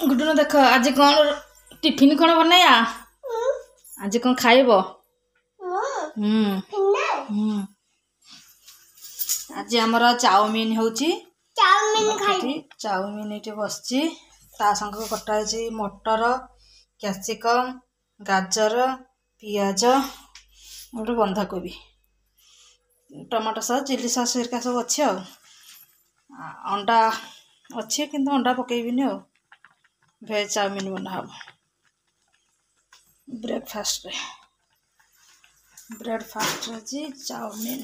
गुडुन देख आज कौन टिफिन कौन बनाया आज कौन खाइब आज आमर चाउमिन होची चाउमिन ये बसची ता संग कटा मटर कैप्सिकम गाजर पियाज गोटे बंधाकोबी टमाटो सॉस चिली सॉस हेरिका सब अच्छे अंडा अच्छे किंतु अंडा पकेबिनी भेज चाउमिन बना ब्रेकफास्ट जी चाउमिन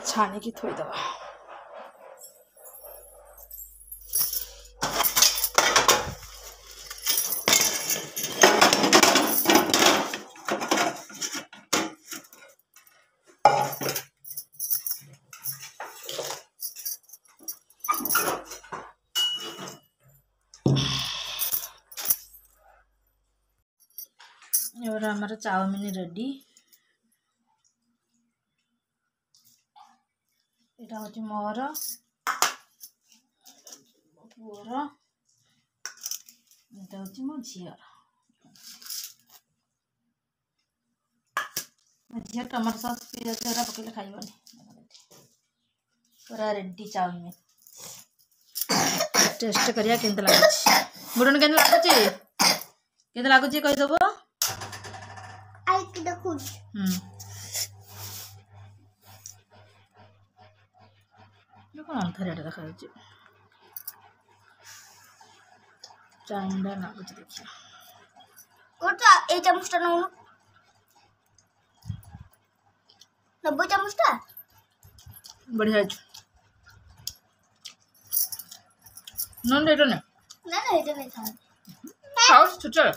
छाने की थोड़ी दवा हमारा चाउमिन रेडी এটা হচ্ছে মোর পুଅর এটা হচ্ছে মো ঝিଅର ଝିଅ ଟମାଟୋ ସସ୍ ପିଆଜ ଏରା ପକେଇଲେ ଖାଇବନି पूरा रेडी चाउमिन टेस्ट करिया केंत लाଗୁଛି गुडन केंत लाଗୁଛି कहि दबो आई के देखु कौन अंधारे देखा चाउमिन लगुच देखिए चामचटा नब्बे चामचटा बढ़िया नॉन रेट ना रेट नहीं था खाओ छुचर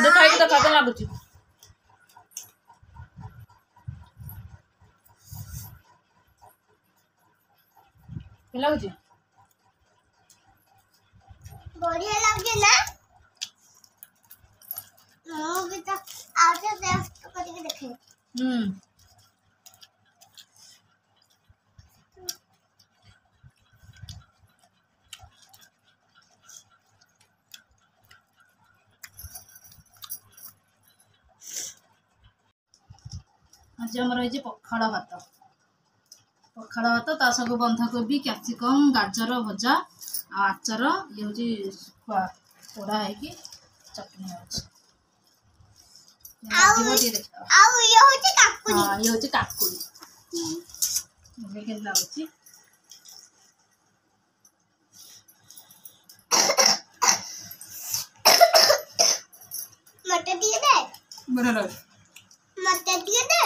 देखाई तो खाता लागुची लागुची बढ़िया लागे ना मो भी तो आजे टेस्ट करके देखे आज आमर ये पखाड़ भात ता सब बंधाकोबी कैप्सिकम गाजर भजा आचार ये हूँ पोड़ा है चटनी ये हूँ काकुड़ी लगुच मटर दिए दे मटर दिए दे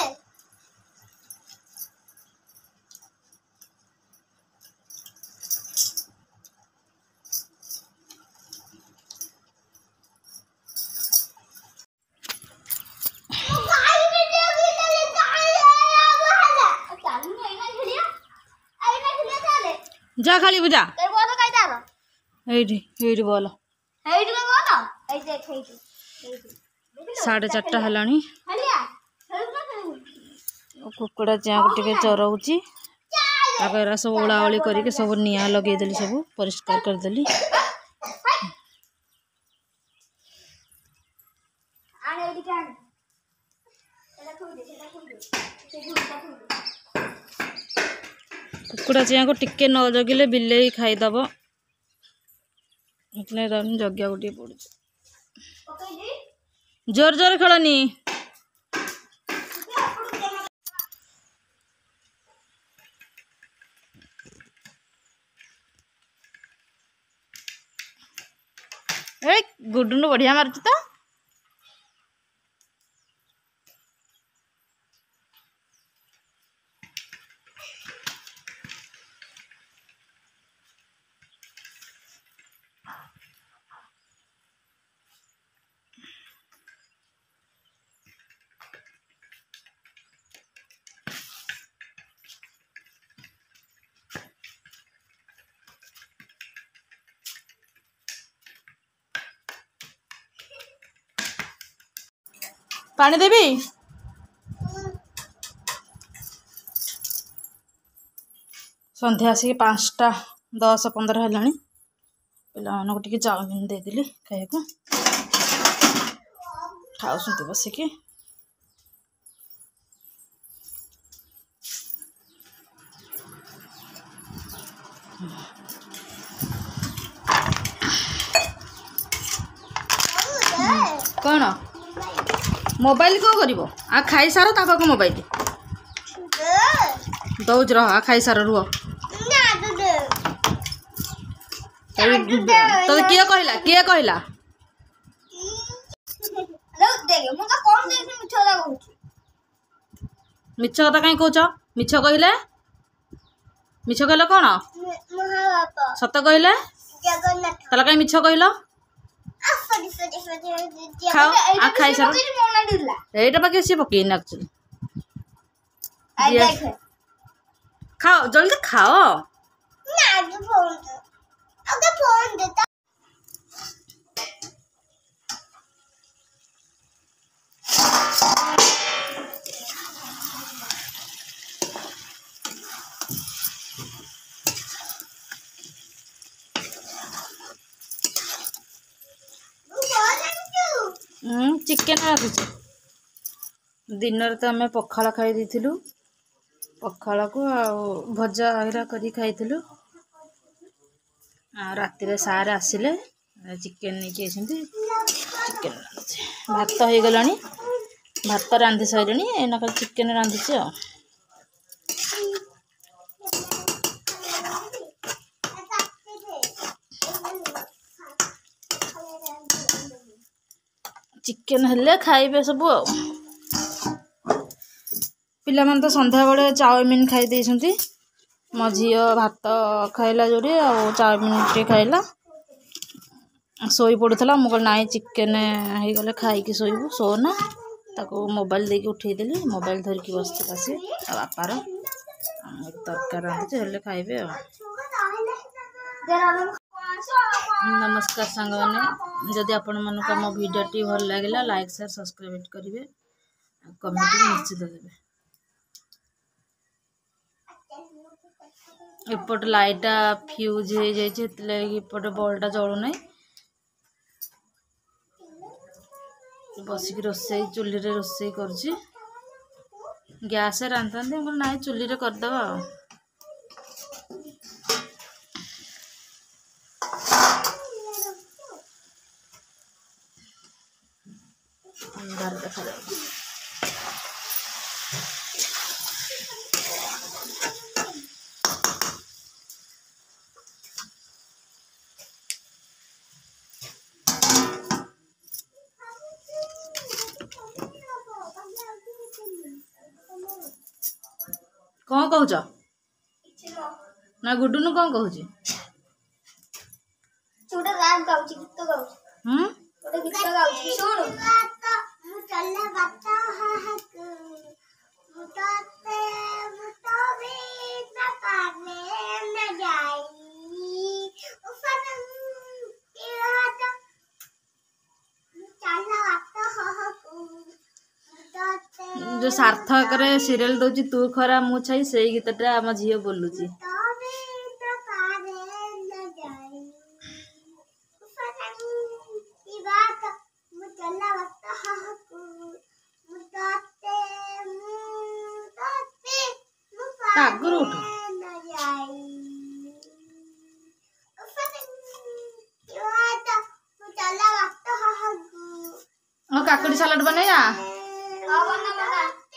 जा खाली बुझा बोल 4:30 है कुकुड़ा चिया टे चरौची सब ओलाओली करके सब निआ लगेदेली सब परिष्कार करदेली कुकुड़ा चिया को टिके न जगिले बिले खाईदब जगिया गोटे पड़ू जोर जोर खेलनी गुडुन बढ़िया मार्च तो पानी देवी संध्या आसिक 5:10-15 है पिला टे चाउमिन देदेली खाया खाऊँ बसिकी कौन मोबाइल कौन कर आ खाई सार ताक मोबाइल दौज रह आ खाई सार रुह तो किए कहला मिछ कथा कहीं कौच मिछ कहले कौन सत कहले ताला कहीं मिछ कहल खाओ आ खाई सार एटा बाकी सी पकेन एक्चुअली खाओ जल्दी खाओ चिकेन रखुचे दिन तो आम पखाड़ खाई देलु पखाड़ को भजा हरा कर खाई राति सार आसिले चिकेन नहीं चिकेन भात हो गला भात रांधि सारे एना कल चिकेन रांधुचे चिकेन हेल्ले खाइबे सब पिला मन तो संध्या बड़े चाउमिन खाई देइछंती मो झी भात खाइला जोड़ी आ चाउमिन टे खाइला सोई पड़ूला मुझे नाई चिकेन हो गले खाई शोबू सोना ताको मोबाइल देके उठे देली मोबाइल धरिकी बसला सी बापार तरकार रांधुचे हेल्ले खाइबे नमस्कार सांग मैंने जदि आपण मन को मो वीडियो भल लगे लाइक शेयर सब्सक्राइब करेंगे कमेंट निश्चित देवे एपट लाइटा फ्यूज हो जापट बल्बटा जलूना बसिक रोसई चूल्ही रे रोसई कर गैस रांधता ना चूल्ही रे करदे अंधार देखा कौन कहूच ना गुड्डू कौन कहूँ जो सार्थक रे सीरियल दौची तू खरा मु छाई से गीतटा आम झील बोलुची आगुर उठ काकुड़ी सलाड बनैया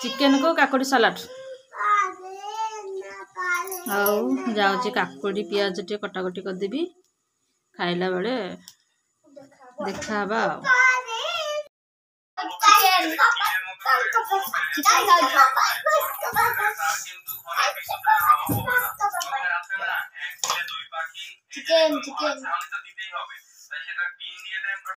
चिकेन को काकुड़ी सलाड आउ जाऊँ काकुड़ी पियाज टे कटाकटी करदेवी खाइला बेले देखा चिकेन